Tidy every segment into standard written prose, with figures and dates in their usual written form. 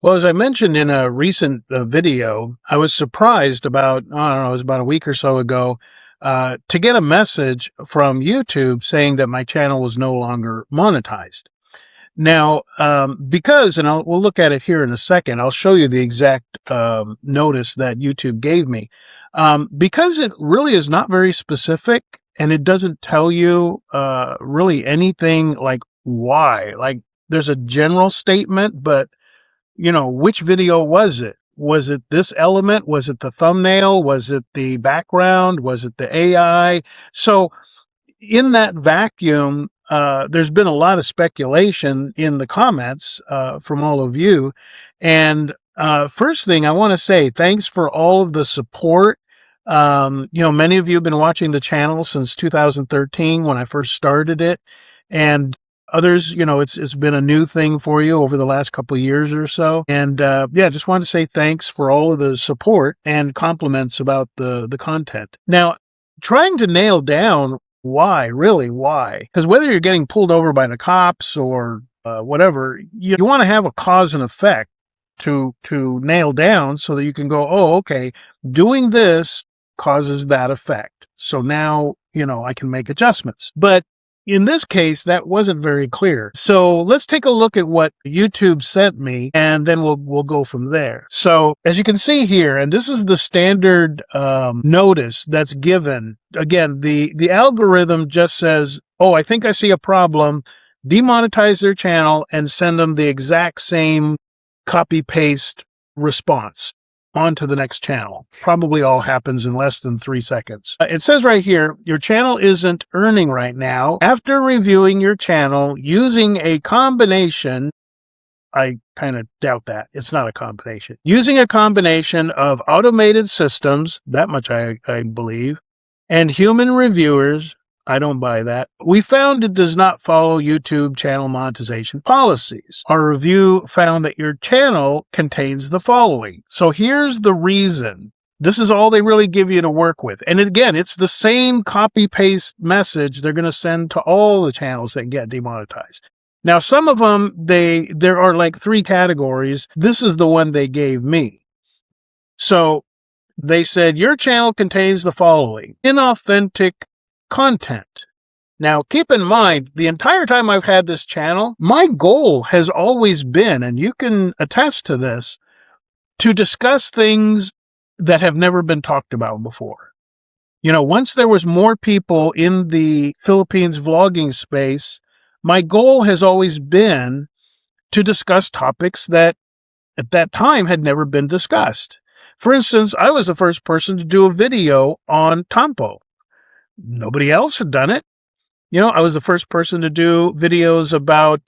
Well, as I mentioned in a recent video, I was surprised about, I don't know, it was about a week or so ago, to get a message from YouTube saying that my channel was no longer monetized. Now, we'll look at it here in a second. I'll show you the exact notice that YouTube gave me. Because it really is not very specific and it doesn't tell you really anything like why. Like, there's a general statement, but which video was it? Was it this element? Was it the thumbnail? Was it the background? Was it the AI? So in that vacuum, there's been a lot of speculation in the comments from all of you. And first thing I want to say, thanks for all of the support. Many of you have been watching the channel since 2013 when I first started it. And others, it's been a new thing for you over the last couple of years or so. And just wanted to say thanks for all of the support and compliments about the content. Now, trying to nail down why? Because whether you're getting pulled over by the cops or whatever, you want to have a cause and effect to nail down so that you can go, oh, okay, doing this causes that effect. So now, I can make adjustments. But in this case, that wasn't very clear. So let's take a look at what YouTube sent me, and then we'll go from there. So as you can see here, and this is the standard notice that's given. Again, the algorithm just says, oh, I think I see a problem. Demonetize their channel and send them the exact same copy-paste response onto the next channel. Probably all happens in less than 3 seconds. It says right here, your channel isn't earning right now. After reviewing your channel using a combination, I kind of doubt that. It's not a combination. Using a combination of automated systems, that much I believe, and human reviewers, I don't buy that. We found it does not follow YouTube channel monetization policies. Our review found that your channel contains the following. So here's the reason. This is all they really give you to work with. And again, it's the same copy-paste message they're going to send to all the channels that get demonetized. Now, some of them, there are like 3 categories. This is the one they gave me. So they said, your channel contains the following: inauthentic content. Now, keep in mind, the entire time I've had this channel, my goal has always been, and you can attest to this, to discuss things that have never been talked about before. Once there was more people in the Philippines vlogging space, my goal has always been to discuss topics that at that time had never been discussed. For instance, I was the first person to do a video on Tampo. Nobody else had done it. I was the first person to do videos about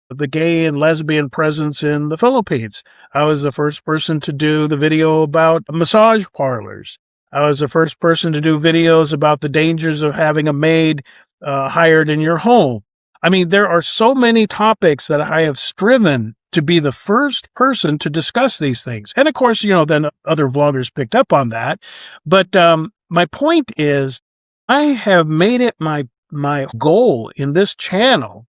the gay and lesbian presence in the Philippines. I was the first person to do the video about massage parlors. I was the first person to do videos about the dangers of having a maid hired in your home. I mean, there are so many topics that I have striven to be the first person to discuss these things. And of course, then other vloggers picked up on that. But my point is, I have made it my goal in this channel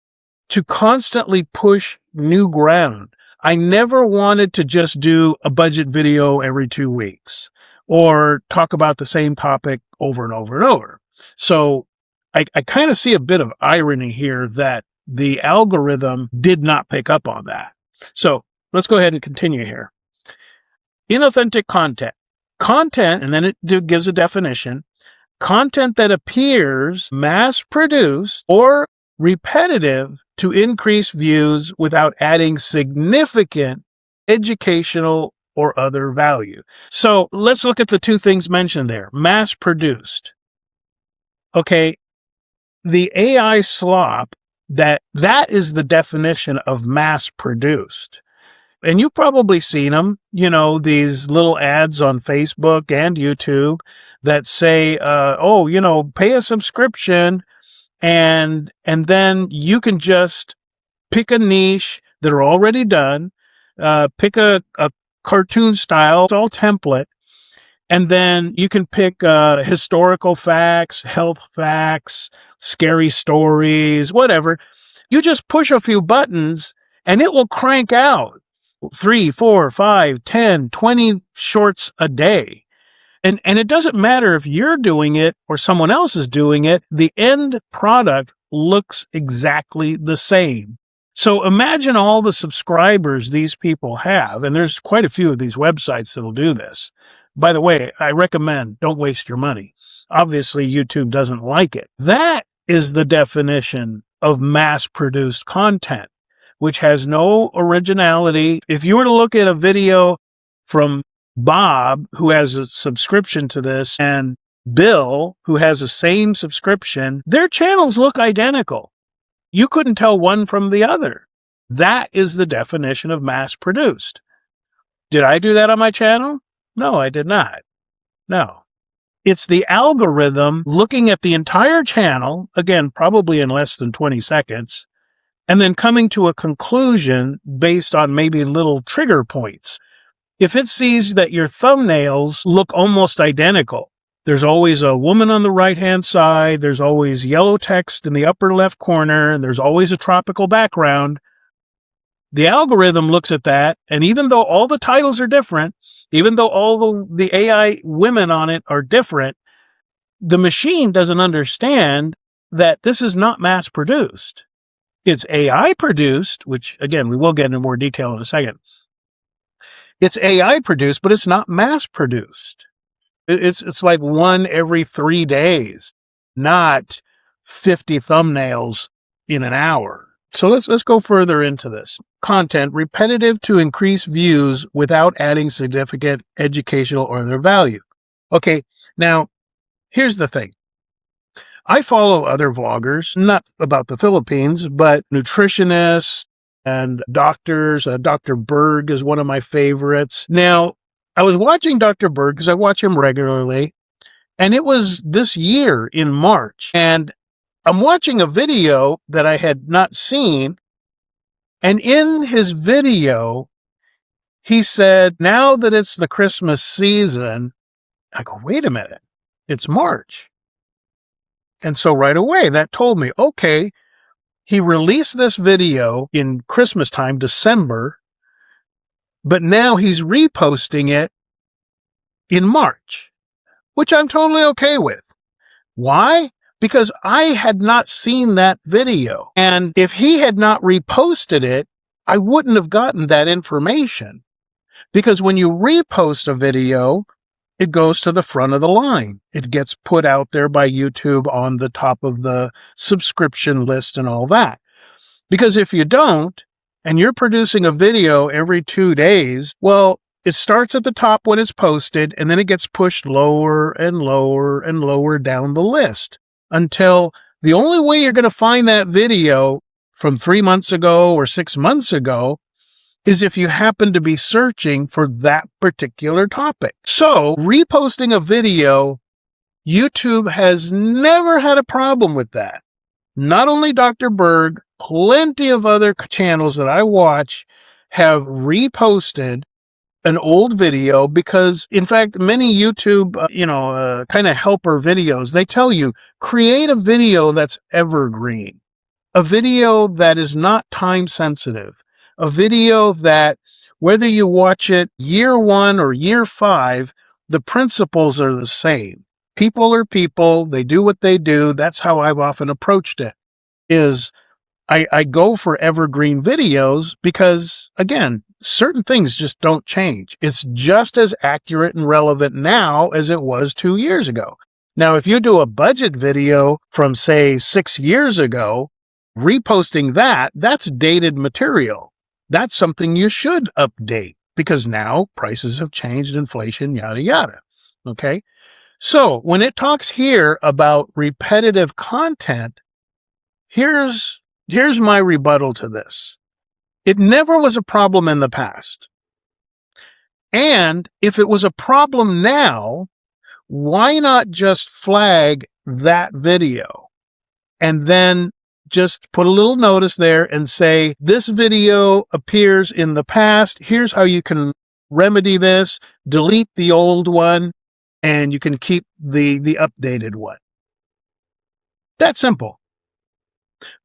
to constantly push new ground. I never wanted to just do a budget video every 2 weeks or talk about the same topic over and over and over. So I kind of see a bit of irony here that the algorithm did not pick up on that. So let's go ahead and continue here. Inauthentic content. Content, and then it gives a definition. Content that appears mass-produced or repetitive to increase views without adding significant educational or other value. So let's look at the 2 things mentioned there. Mass-produced. Okay, the AI Slop, that is the definition of mass-produced. And you've probably seen them, these little ads on Facebook and YouTube that say, pay a subscription and then you can just pick a niche that are already done, pick a cartoon style, it's all template, and then you can pick historical facts, health facts, scary stories, whatever. You just push a few buttons and it will crank out 3, 4, 5, 10, 20 shorts a day. And it doesn't matter if you're doing it or someone else is doing it, the end product looks exactly the same. So imagine all the subscribers these people have, and there's quite a few of these websites that'll do this. By the way, I recommend don't waste your money. Obviously, YouTube doesn't like it. That is the definition of mass-produced content, which has no originality. If you were to look at a video from Bob, who has a subscription to this, and Bill, who has the same subscription, their channels look identical. You couldn't tell one from the other. That is the definition of mass-produced. Did I do that on my channel? No, I did not. No. It's the algorithm looking at the entire channel, again, probably in less than 20 seconds, and then coming to a conclusion based on maybe little trigger points. If it sees that your thumbnails look almost identical, there's always a woman on the right-hand side, there's always yellow text in the upper left corner, and there's always a tropical background, the algorithm looks at that, and even though all the titles are different, even though all the AI women on it are different, the machine doesn't understand that this is not mass-produced. It's AI-produced, which, again, we will get into more detail in a second. It's AI produced, but it's not mass produced. It's like one every 3 days, not 50 thumbnails in an hour. So let's go further into this. Content repetitive to increase views without adding significant educational or other value. Okay, now here's the thing. I follow other vloggers, not about the Philippines, but nutritionists, and doctors. Dr. Berg is one of my favorites. Now, I was watching Dr. Berg because I watch him regularly, and it was this year in March, and I'm watching a video that I had not seen, and in his video, he said, now that it's the Christmas season, I go, wait a minute, it's March. And so right away, that told me, okay, he released this video in Christmas time, December, but now he's reposting it in March, which I'm totally okay with. Why? Because I had not seen that video. And if he had not reposted it, I wouldn't have gotten that information. Because when you repost a video, it goes to the front of the line. It gets put out there by YouTube on the top of the subscription list and all that. Because if you don't, and you're producing a video every 2 days, well, it starts at the top when it's posted, and then it gets pushed lower and lower and lower down the list until the only way you're going to find that video from 3 months ago or 6 months ago is if you happen to be searching for that particular topic. So, reposting a video, YouTube has never had a problem with that. Not only Dr. Berg, plenty of other channels that I watch have reposted an old video because, in fact, many YouTube, kind of helper videos, they tell you, create a video that's evergreen, a video that is not time sensitive, a video that, whether you watch it year 1 or year 5, the principles are the same. People are people. They do what they do. That's how I've often approached it, is I go for evergreen videos because, again, certain things just don't change. It's just as accurate and relevant now as it was 2 years ago. Now, if you do a budget video from, say, 6 years ago, reposting that, that's dated material. That's something you should update because now prices have changed, inflation, yada, yada. Okay? So when it talks here about repetitive content, here's my rebuttal to this. It never was a problem in the past. And if it was a problem now, why not just flag that video and then just put a little notice there and say, this video appears in the past. Here's how you can remedy this, delete the old one, and you can keep the updated one. That simple.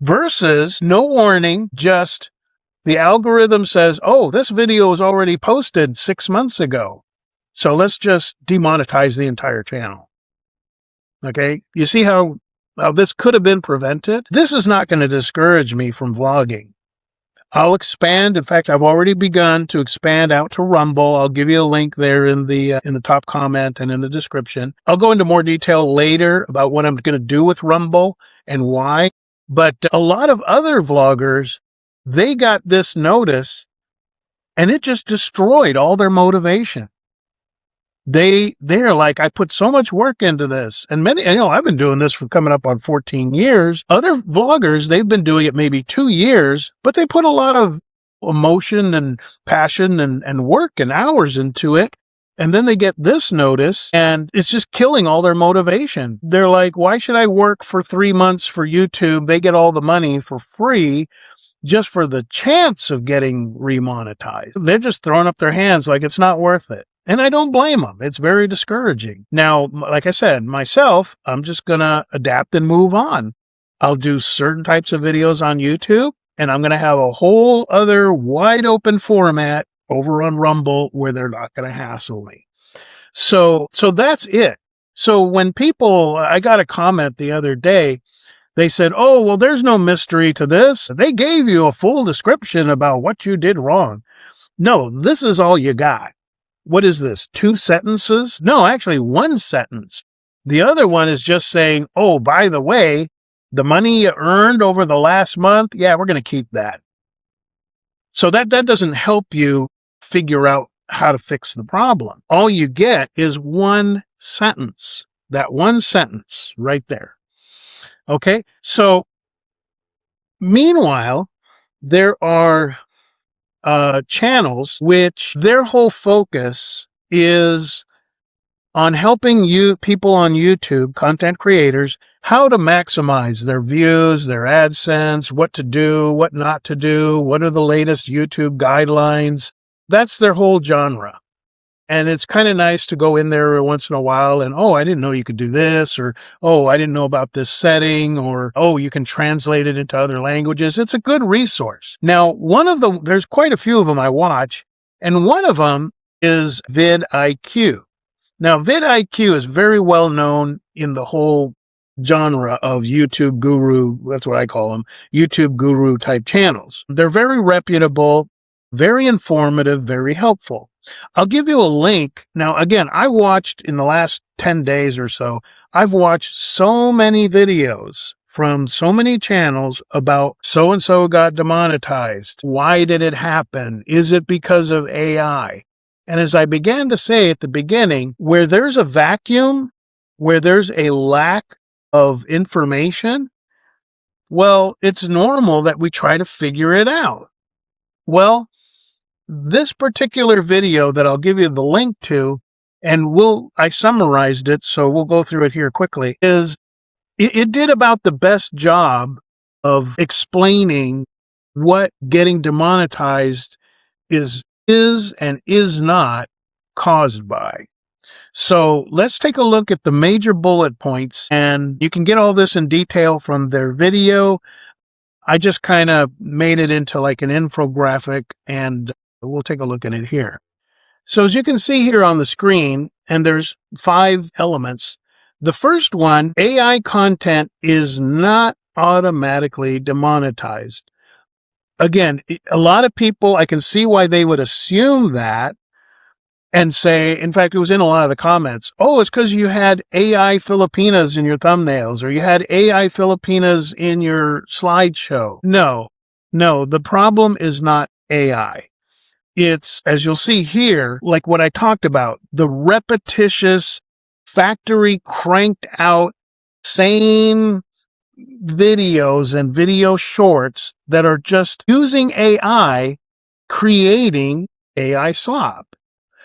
Versus no warning, just The algorithm says, oh, this video was already posted 6 months ago, so let's just demonetize the entire channel. Okay, you see how this could have been prevented? This is not going to discourage me from vlogging. I'll expand. In fact, I've already begun to expand out to Rumble. I'll give you a link there in the top comment and in the description. I'll go into more detail later about what I'm going to do with Rumble and why. But a lot of other vloggers, they got this notice and it just destroyed all their motivation. They're like, I put so much work into this. And many, I've been doing this for coming up on 14 years. Other vloggers, they've been doing it maybe 2 years, but they put a lot of emotion and passion and work and hours into it. And then they get this notice and it's just killing all their motivation. They're like, why should I work for 3 months for YouTube? They get all the money for free just for the chance of getting remonetized. They're just throwing up their hands like it's not worth it. And I don't blame them. It's very discouraging. Now, like I said, myself, I'm just going to adapt and move on. I'll do certain types of videos on YouTube, and I'm going to have a whole other wide open format over on Rumble where they're not going to hassle me. So that's it. So when I got a comment the other day, they said, oh, well, there's no mystery to this. They gave you a full description about what you did wrong. No, this is all you got. What is this? 2 sentences? No, actually 1 sentence. The other one is just saying, oh, by the way, the money you earned over the last month, yeah, we're going to keep that. So that doesn't help you figure out how to fix the problem. All you get is 1 sentence. That 1 sentence right there. Okay, so meanwhile, there are channels which their whole focus is on helping people on YouTube, content creators, how to maximize their views, their AdSense, what to do, what not to do, what are the latest YouTube guidelines. That's their whole genre. And it's kind of nice to go in there once in a while and, oh, I didn't know you could do this, or, oh, I didn't know about this setting, or, oh, you can translate it into other languages. It's a good resource. Now, there's quite a few of them I watch, and one of them is VidIQ. Now, VidIQ is very well known in the whole genre of YouTube guru, that's what I call them, YouTube guru type channels. They're very reputable, very informative, very helpful. I'll give you a link. Now, again, I watched in the last 10 days or so, I've watched so many videos from so many channels about so-and-so got demonetized. Why did it happen? Is it because of AI? And as I began to say at the beginning, where there's a vacuum, where there's a lack of information, well, it's normal that we try to figure it out. Well, this particular video that I'll give you the link to, and I summarized it, so we'll go through it here quickly, is it did about the best job of explaining what getting demonetized is and is not caused by. So let's take a look at the major bullet points, and you can get all this in detail from their video. I just kind of made it into like an infographic, and we'll take a look at it here. So as you can see here on the screen, and there's 5 elements. The first one, AI content is not automatically demonetized. Again, a lot of people, I can see why they would assume that and say, in fact, it was in a lot of the comments, oh, it's because you had AI Filipinas in your thumbnails, or you had AI Filipinas in your slideshow. No, the problem is not AI. It's, as you'll see here, like what I talked about, the repetitious, factory cranked out, same videos and video shorts that are just using AI, creating AI slop.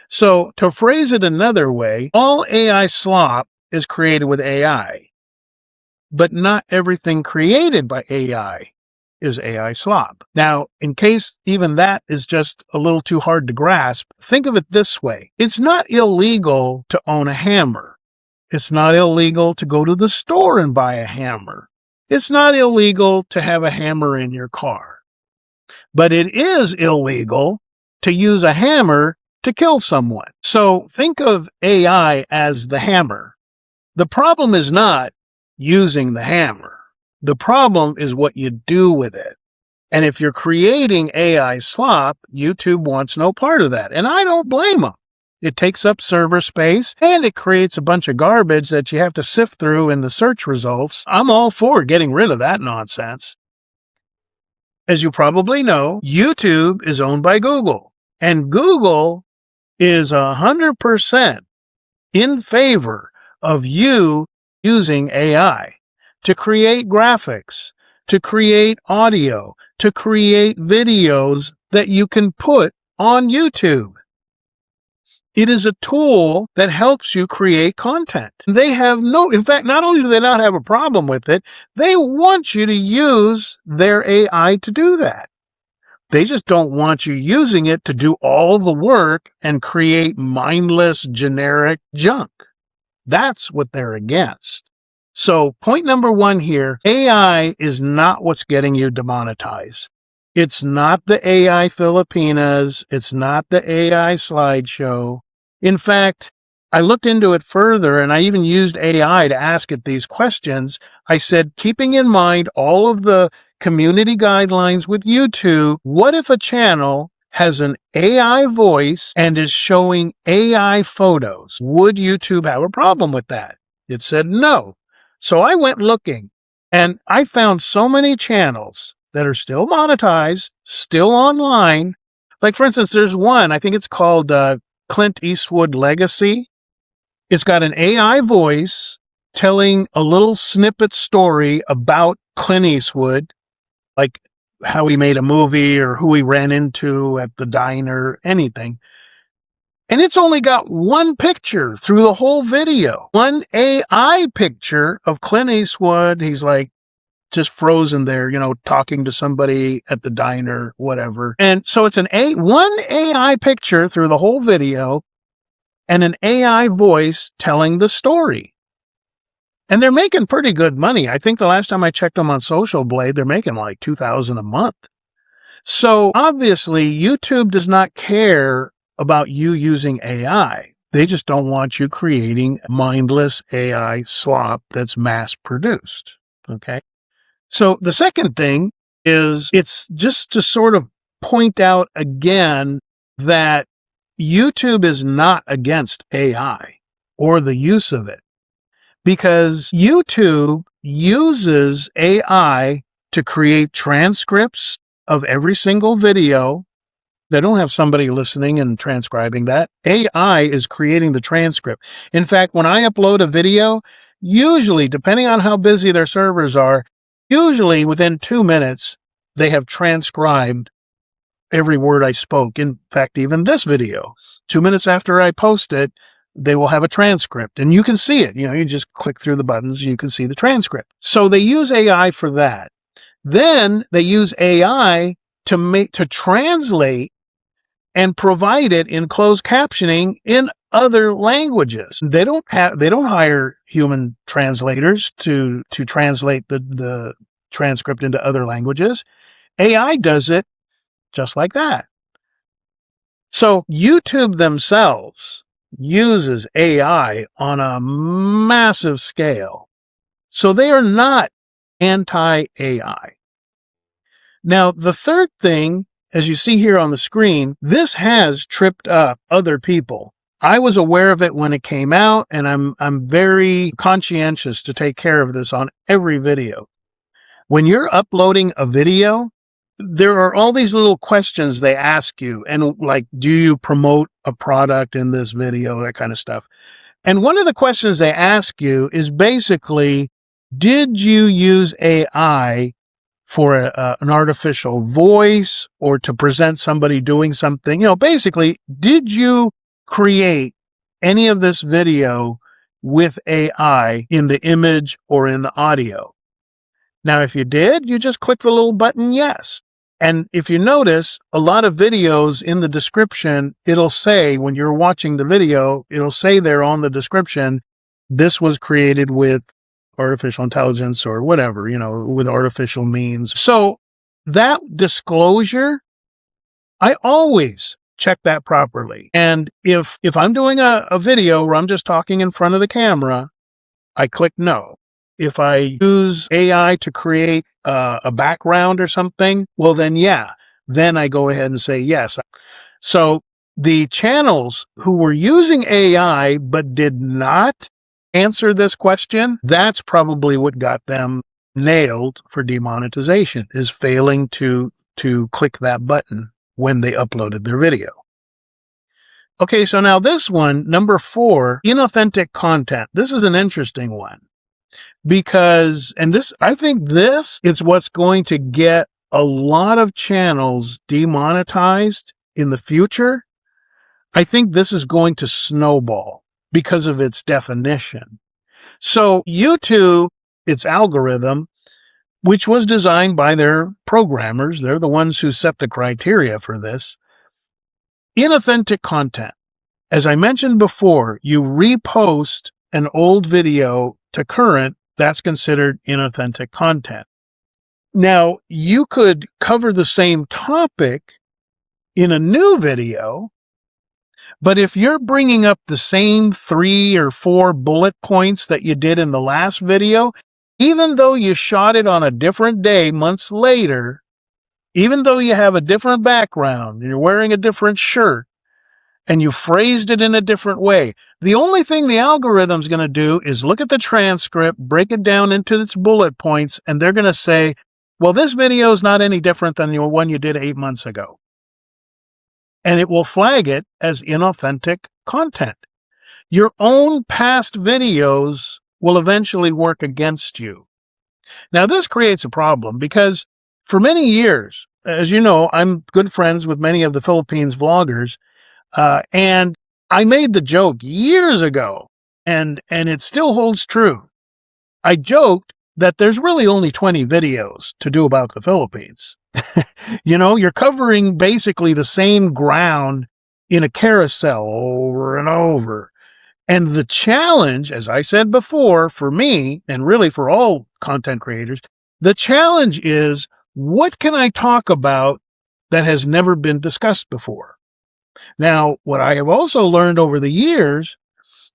So to phrase it another way, all AI slop is created with AI, but not everything created by AI is AI slop. Now, in case even that is just a little too hard to grasp, think of it this way. It's not illegal to own a hammer. It's not illegal to go to the store and buy a hammer. It's not illegal to have a hammer in your car. but it is illegal to use a hammer to kill someone. So think of AI as the hammer. The problem is not using the hammer. The problem is what you do with it. And if you're creating AI slop, YouTube wants no part of that. And I don't blame them. It takes up server space and it creates a bunch of garbage that you have to sift through in the search results. I'm all for getting rid of that nonsense. As you probably know, YouTube is owned by Google, and Google is 100% in favor of you using AI to create graphics, to create audio, to create videos that you can put on YouTube. It is a tool that helps you create content. They have in fact, not only do they not have a problem with it, they want you to use their AI to do that. They just don't want you using it to do all the work and create mindless, generic junk. That's what they're against. So point number one here, AI is not what's getting you demonetized. It's not the AI Filipinas. It's not the AI slideshow. In fact, I looked into it further and I even used AI to ask it these questions. I said, keeping in mind all of the community guidelines with YouTube, what if a channel has an AI voice and is showing AI photos? Would YouTube have a problem with that? It said no. So I went looking and I found so many channels that are still monetized, still online. Like, for instance, there's one, I think it's called Clint Eastwood Legacy. It's got an AI voice telling a little snippet story about Clint Eastwood, like how he made a movie or who he ran into at the diner, anything. And it's only got one picture through the whole video. One AI picture of Clint Eastwood. He's like just frozen there, talking to somebody at the diner, whatever. And so it's one AI picture through the whole video and an AI voice telling the story. And they're making pretty good money. I think the last time I checked them on Social Blade, they're making like $2,000 a month. So obviously YouTube does not care about you using AI. They just don't want you creating mindless AI slop that's mass produced. Okay. So the second thing is it's just to sort of point out again that YouTube is not against AI or the use of it, because YouTube uses AI to create transcripts of every single video. They don't have somebody listening and transcribing that. AI is creating the transcript. In fact, when I upload a video, usually, depending on how busy their servers are, usually within 2 minutes, they have transcribed every word I spoke. In fact, even this video, 2 minutes after I post it, they will have a transcript and you can see it. You just click through the buttons, you can see the transcript. So they use AI for that. Then they use AI to translate and provide it in closed captioning in other languages. They don't hire human translators to translate the transcript into other languages. AI does it just like that. So YouTube themselves uses AI on a massive scale. So they are not anti-AI. Now, the third thing, as you see here on the screen, this has tripped up other people. I was aware of it when it came out, and I'm very conscientious to take care of this on every video. When you're uploading a video, there are all these little questions they ask you, and like, do you promote a product in this video, that kind of stuff. And one of the questions they ask you is basically, did you use AI for an artificial voice or to present somebody doing something? Basically, did you create any of this video with AI in the image or in the audio? Now, if you did, you just click the little button yes. And if you notice, a lot of videos in the description, it'll say, when you're watching the video, it'll say there on the description, this was created with artificial intelligence or whatever, with artificial means. So that disclosure I always check that properly. And if I'm doing a video where I'm just talking in front of the camera, I click no. If I use AI to create a background or something, well, then yeah, then I go ahead and say yes. So the channels who were using AI but did not answer this question, that's probably what got them nailed for demonetization, is failing to click that button when they uploaded their video. Okay, so now this one, number 4, inauthentic content. This is an interesting one because, I think this is what's going to get a lot of channels demonetized in the future. I think this is going to snowball because of its definition. So YouTube, its algorithm, which was designed by their programmers, they're the ones who set the criteria for this. Inauthentic content. As I mentioned before, you repost an old video to current, that's considered inauthentic content. Now, you could cover the same topic in a new video, but if you're bringing up the same 3 or 4 bullet points that you did in the last video, even though you shot it on a different day months later, even though you have a different background, you're wearing a different shirt, and you phrased it in a different way, the only thing the algorithm's going to do is look at the transcript, break it down into its bullet points, and they're going to say, well, this video is not any different than the one you did 8 months ago. And it will flag it as inauthentic content. Your own past videos will eventually work against you. Now, this creates a problem because for many years, as you know, I'm good friends with many of the Philippines vloggers, and I made the joke years ago, and it still holds true. I joked that there's really only 20 videos to do about the Philippines. You know, you're covering basically the same ground in a carousel over and over. And the challenge, as I said before, for me, and really for all content creators, the challenge is, what can I talk about that has never been discussed before? Now, what I have also learned over the years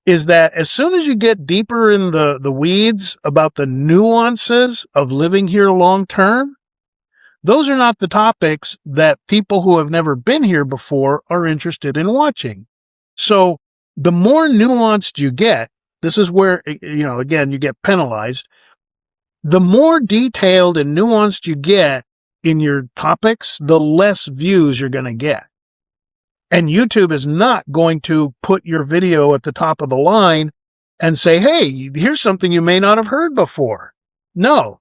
is that as soon as you get deeper in the weeds about the nuances of living here long term, those are not the topics that people who have never been here before are interested in watching. So the more nuanced you get, this is where, again, you get penalized. The more detailed and nuanced you get in your topics, the less views you're going to get. And YouTube is not going to put your video at the top of the line and say, hey, here's something you may not have heard before. No.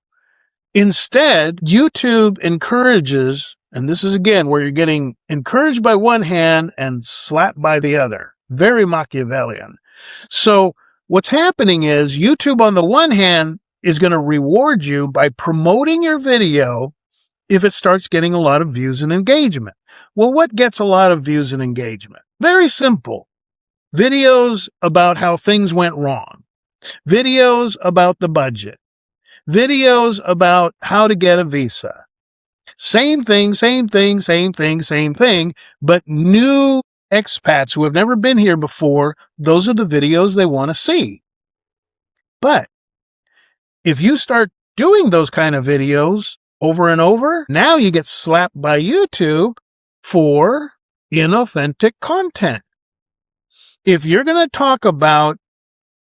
Instead, YouTube encourages, and this is again where you're getting encouraged by one hand and slapped by the other. Very Machiavellian. So what's happening is YouTube, on the one hand, is going to reward you by promoting your video if it starts getting a lot of views and engagement. Well, what gets a lot of views and engagement? Very simple. Videos about how things went wrong. Videos about the budget. Videos about how to get a visa. Same thing, but new expats who have never been here before, those are the videos they want to see. But if you start doing those kind of videos over and over, now you get slapped by YouTube for inauthentic content. If you're going to talk about,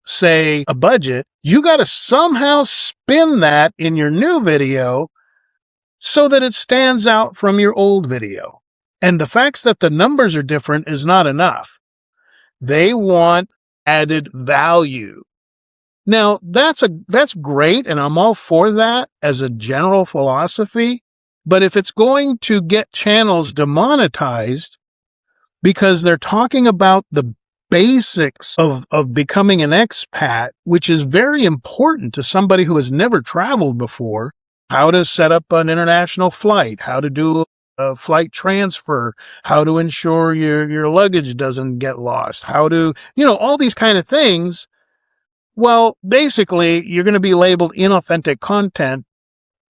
say, a budget, you got to somehow spin that in your new video so that it stands out from your old video. And the fact that the numbers are different is not enough. They want added value. Now, that's great, and I'm all for that as a general philosophy. But if it's going to get channels demonetized because they're talking about the basics of becoming an expat, which is very important to somebody who has never traveled before, how to set up an international flight, how to do a flight transfer, how to ensure your luggage doesn't get lost, how to, all these kind of things. Well, basically, you're going to be labeled inauthentic content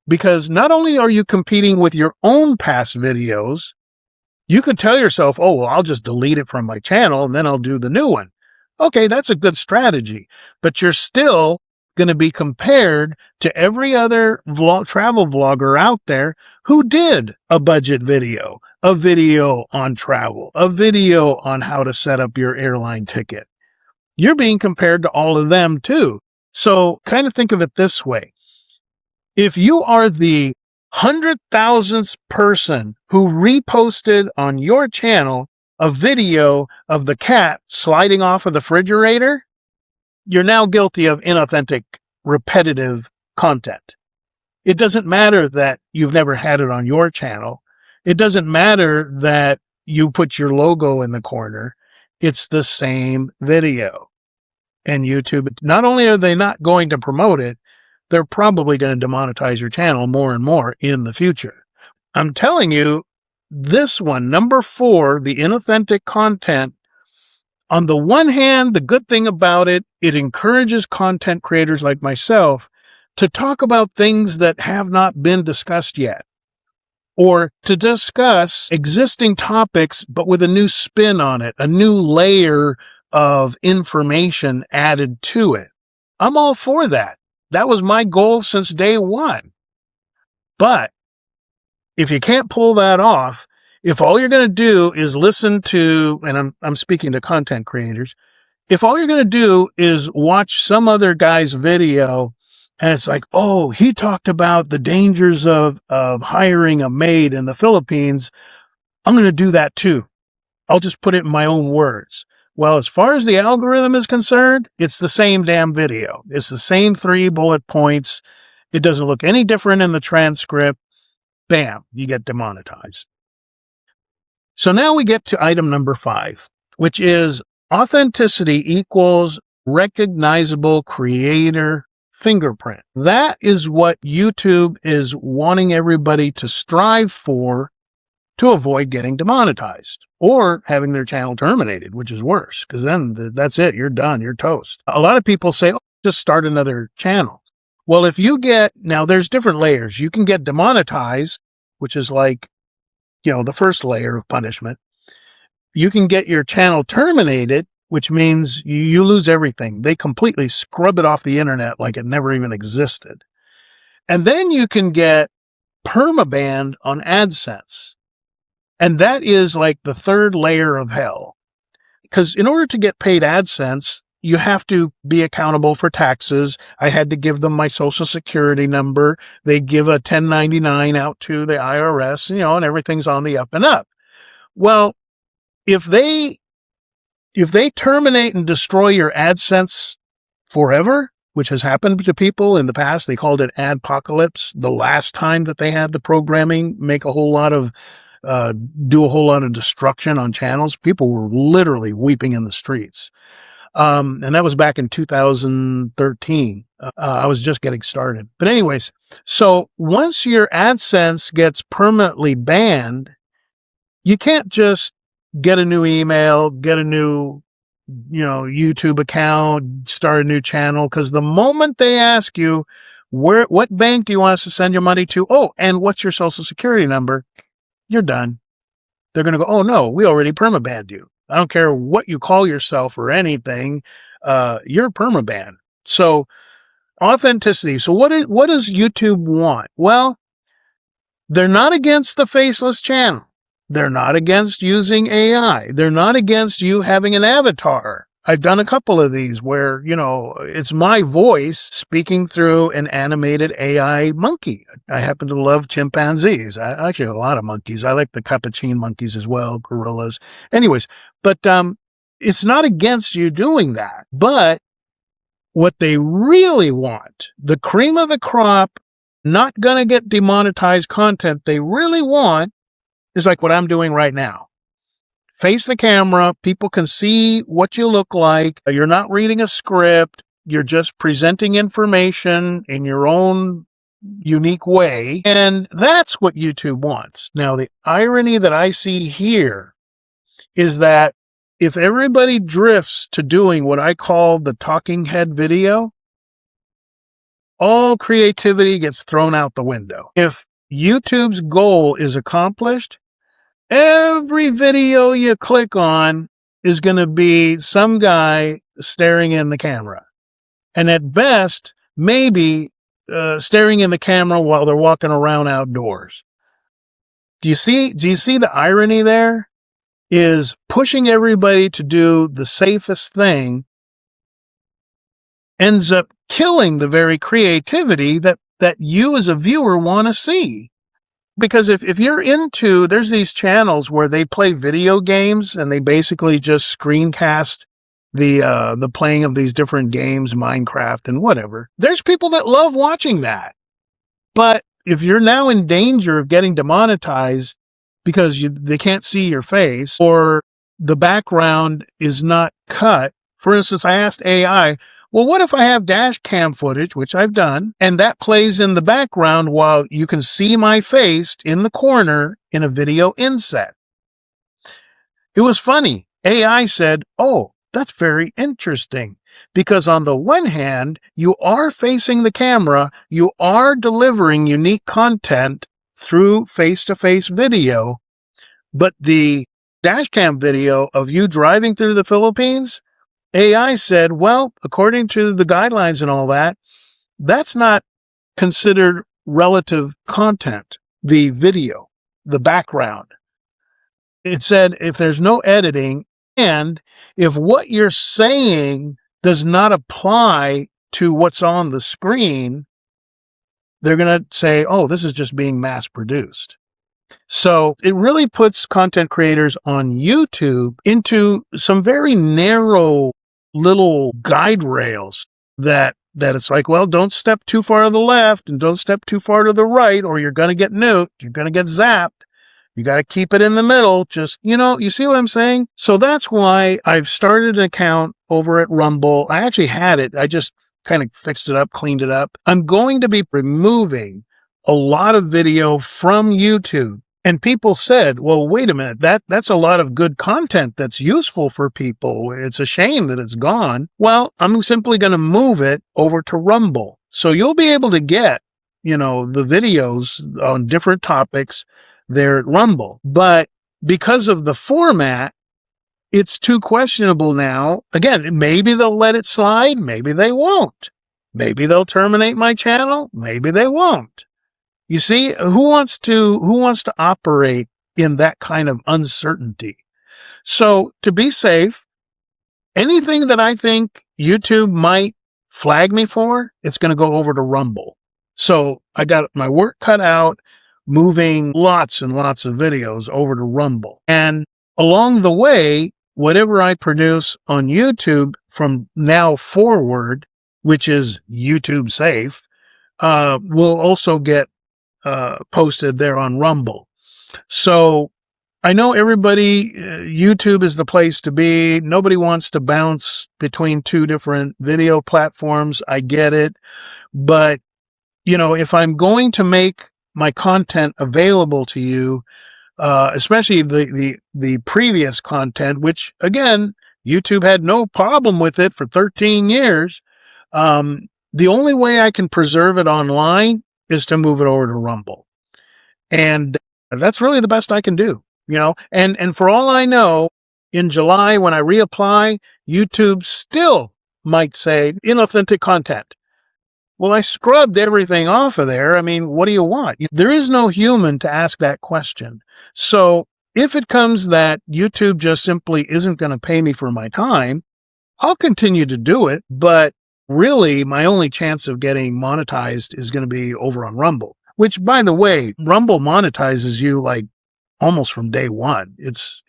because not only are you competing with your own past videos, You could tell yourself, oh, well, I'll just delete it from my channel and then I'll do the new one. Okay, that's a good strategy, but you're still going to be compared to every other travel vlogger out there who did a budget video, a video on travel, a video on how to set up your airline ticket. You're being compared to all of them too. So kind of think of it this way. If you are the 100,000th person who reposted on your channel a video of the cat sliding off of the refrigerator, you're now guilty of inauthentic, repetitive content. It doesn't matter that you've never had it on your channel. It doesn't matter that you put your logo in the corner. It's the same video. And YouTube, not only are they not going to promote it, they're probably going to demonetize your channel more and more in the future. I'm telling you, this one, number 4, the inauthentic content, on the one hand, the good thing about it, it encourages content creators like myself to talk about things that have not been discussed yet, or to discuss existing topics, but with a new spin on it, a new layer of information added to it. I'm all for that. That was my goal since day one. But if you can't pull that off, if all you're going to do is listen to, and I'm speaking to content creators, if all you're going to do is watch some other guy's video and it's like, oh, he talked about the dangers of hiring a maid in the Philippines, I'm going to do that too. I'll just put it in my own words. Well, as far as the algorithm is concerned, it's the same damn video. It's the same 3 bullet points. It doesn't look any different in the transcript. Bam, you get demonetized. So now we get to item number 5, which is authenticity equals recognizable creator fingerprint. That is what YouTube is wanting everybody to strive for to avoid getting demonetized or having their channel terminated, which is worse, because then that's it. You're done. You're toast. A lot of people say, oh, just start another channel. Well, if you get, now there's different layers. You can get demonetized, which is like, the first layer of punishment. You can get your channel terminated, which means you lose everything. They completely scrub it off the internet like it never even existed. And then you can get permabanned on AdSense. And that is like the third layer of hell. Because in order to get paid AdSense, you have to be accountable for taxes. I had to give them my social security number. They give a 1099 out to the IRS, and everything's on the up and up. Well, if they terminate and destroy your AdSense forever, which has happened to people in the past, they called it adpocalypse, the last time that they had the programming make a whole lot of do a whole lot of destruction on channels. People were literally weeping in the streets. And that was back in 2013. I was just getting started. But anyways, so once your AdSense gets permanently banned, you can't just get a new email, get a new, YouTube account, start a new channel. Because the moment they ask you, what bank do you want us to send your money to? Oh, and what's your social security number? You're done. They're going to go, oh no, we already permabanned you. I don't care what you call yourself or anything. You're permabanned. So authenticity. So what does YouTube want? Well, they're not against the faceless channel. They're not against using AI. They're not against you having an avatar. I've done a couple of these where, it's my voice speaking through an animated AI monkey. I happen to love chimpanzees. I actually have a lot of monkeys. I like the capuchin monkeys as well, gorillas. Anyways, but it's not against you doing that. But what they really want, the cream of the crop, not going to get demonetized content they really want is like what I'm doing right now. Face the camera. People can see what you look like. You're not reading a script. You're just presenting information in your own unique way. And that's what YouTube wants. Now, the irony that I see here is that if everybody drifts to doing what I call the talking head video, all creativity gets thrown out the window. If YouTube's goal is accomplished, every video you click on is going to be some guy staring in the camera. And at best, maybe staring in the camera while they're walking around outdoors. Do you see the irony there? Is pushing everybody to do the safest thing ends up killing the very creativity that you as a viewer want to see. Because if you're into, there's these channels where they play video games and they basically just screencast the playing of these different games, Minecraft and whatever. There's people that love watching that. But if you're now in danger of getting demonetized because they can't see your face, or the background is not cut. For instance, I asked AI, well, what if I have dash cam footage, which I've done, and that plays in the background while you can see my face in the corner in a video inset? It was funny. AI said, oh, that's very interesting, because on the one hand, you are facing the camera, you are delivering unique content through face-to-face video, but the dashcam video of you driving through the Philippines, AI said, well, according to the guidelines and all that, that's not considered relative content, the video, the background. It said if there's no editing, and if what you're saying does not apply to what's on the screen, they're going to say, oh, this is just being mass produced. So it really puts content creators on YouTube into some very narrow little guide rails that it's like, well, don't step too far to the left and don't step too far to the right, or you're going to get nuked. You're going to get zapped. You got to keep it in the middle. Just, you see what I'm saying? So that's why I've started an account over at Rumble. I actually had it. I just kind of fixed it up, cleaned it up. I'm going to be removing a lot of video from YouTube. And people said, well, wait a minute, that's a lot of good content that's useful for people. It's a shame that it's gone. Well, I'm simply going to move it over to Rumble. So you'll be able to get, the videos on different topics there at Rumble. But because of the format, it's too questionable now. Again, maybe they'll let it slide. Maybe they won't. Maybe they'll terminate my channel. Maybe they won't. You see, who wants to operate in that kind of uncertainty? So to be safe, anything that I think YouTube might flag me for, it's going to go over to Rumble. So I got my work cut out, moving lots and lots of videos over to Rumble. And along the way, whatever I produce on YouTube from now forward, which is YouTube safe, will also get posted there on Rumble. So I know everybody, YouTube is the place to be. Nobody wants to bounce between two different video platforms. I get it. But, if I'm going to make my content available to you, especially the previous content, which again, YouTube had no problem with it for 13 years. The only way I can preserve it online is to move it over to Rumble. And that's really the best I can do, and for all I know, in July, when I reapply, YouTube still might say inauthentic content. Well, I scrubbed everything off of there. I mean, what do you want? There is no human to ask that question. So if it comes that YouTube just simply isn't going to pay me for my time, I'll continue to do it, but really, my only chance of getting monetized is going to be over on Rumble, which, by the way, Rumble monetizes you like almost from day one. It's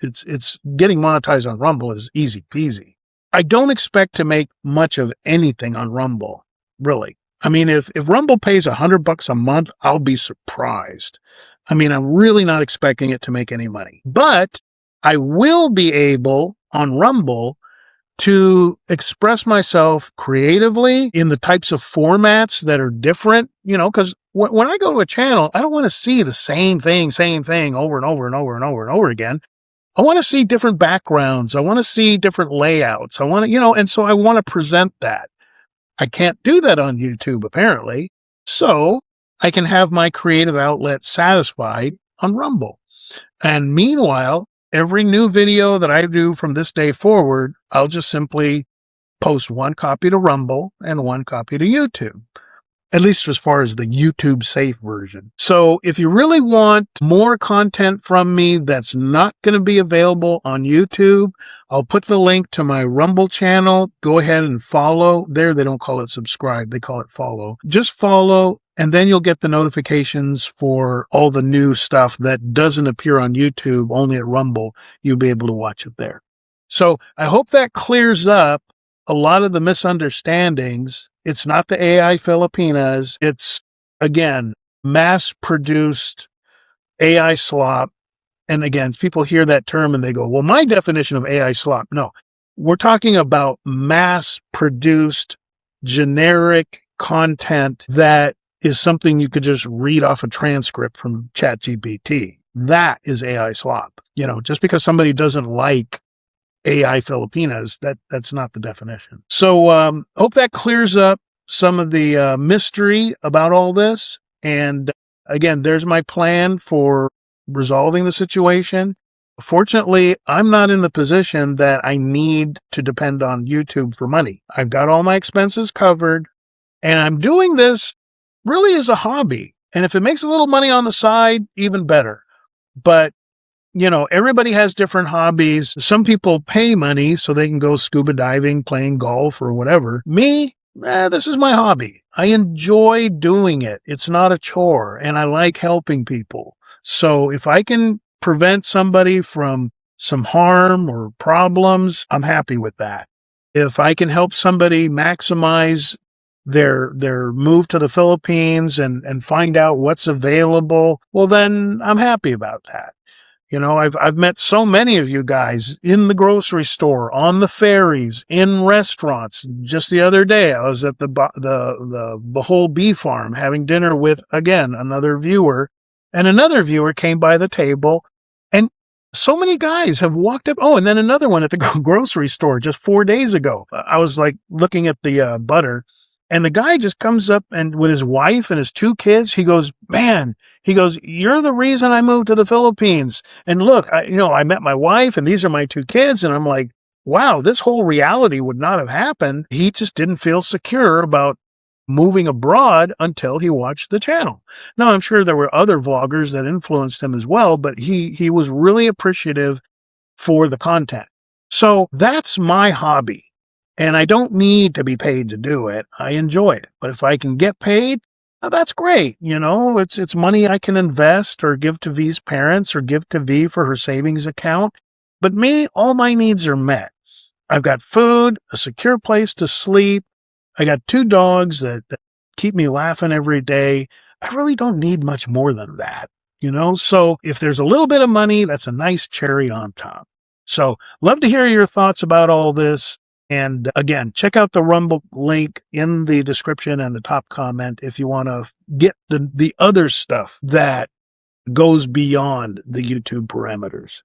getting monetized on Rumble is easy peasy. I don't expect to make much of anything on Rumble, really. I mean, if Rumble pays $100 a month, I'll be surprised. I mean, I'm really not expecting it to make any money, but I will be able on Rumble to express myself creatively in the types of formats that are different, because when I go to a channel, I don't want to see the same thing over and over and over and over and over again. I want to see different backgrounds. I want to see different layouts. I want to, and so I want to present that. I can't do that on YouTube, apparently. So I can have my creative outlet satisfied on Rumble. And meanwhile, every new video that I do from this day forward, I'll just simply post one copy to Rumble and one copy to YouTube, at least as far as the YouTube safe version. So if you really want more content from me that's not going to be available on YouTube, I'll put the link to my Rumble channel. Go ahead and follow. There, they don't call it subscribe. They call it follow. Just follow, and then you'll get the notifications for all the new stuff that doesn't appear on YouTube, only at Rumble. You'll be able to watch it there. So I hope that clears up a lot of the misunderstandings. It's not the AI Filipinas. It's, again, mass-produced AI slop. And again, people hear that term and they go, well, my definition of AI slop. No, we're talking about mass-produced generic content that is something you could just read off a transcript from ChatGPT. That is AI slop. Just because somebody doesn't like AI Filipinas, that's not the definition. So hope that clears up some of the mystery about all this. And again, there's my plan for resolving the situation. Fortunately, I'm not in the position that I need to depend on YouTube for money. I've got all my expenses covered, and I'm doing this really as a hobby. And if it makes a little money on the side, even better. But everybody has different hobbies. Some people pay money so they can go scuba diving, playing golf, or whatever. Me, this is my hobby. I enjoy doing it. It's not a chore, and I like helping people. So if I can prevent somebody from some harm or problems, I'm happy with that. If I can help somebody maximize their move to the Philippines and find out what's available, well, then I'm happy about that. I've met so many of you guys in the grocery store, on the ferries, in restaurants. Just the other day, I was at the Bohol Bee Farm having dinner with, again, another viewer, and another viewer came by the table, and so many guys have walked up. Oh, and then another one at the grocery store just 4 days ago. I was looking at the butter, and the guy just comes up and with his wife and his 2 kids, he goes, man, you're the reason I moved to the Philippines. And look, I met my wife and these are my 2 kids. And I'm like, wow, this whole reality would not have happened. He just didn't feel secure about moving abroad until he watched the channel. Now, I'm sure there were other vloggers that influenced him as well, but he was really appreciative for the content. So that's my hobby. And I don't need to be paid to do it. I enjoy it. But if I can get paid, that's great. It's money I can invest or give to V's parents or give to V for her savings account. But me, all my needs are met. I've got food, a secure place to sleep. I got 2 dogs that keep me laughing every day. I really don't need much more than that. So if there's a little bit of money, that's a nice cherry on top. So love to hear your thoughts about all this. And again, check out the Rumble link in the description and the top comment if you want to get the other stuff that goes beyond the YouTube parameters.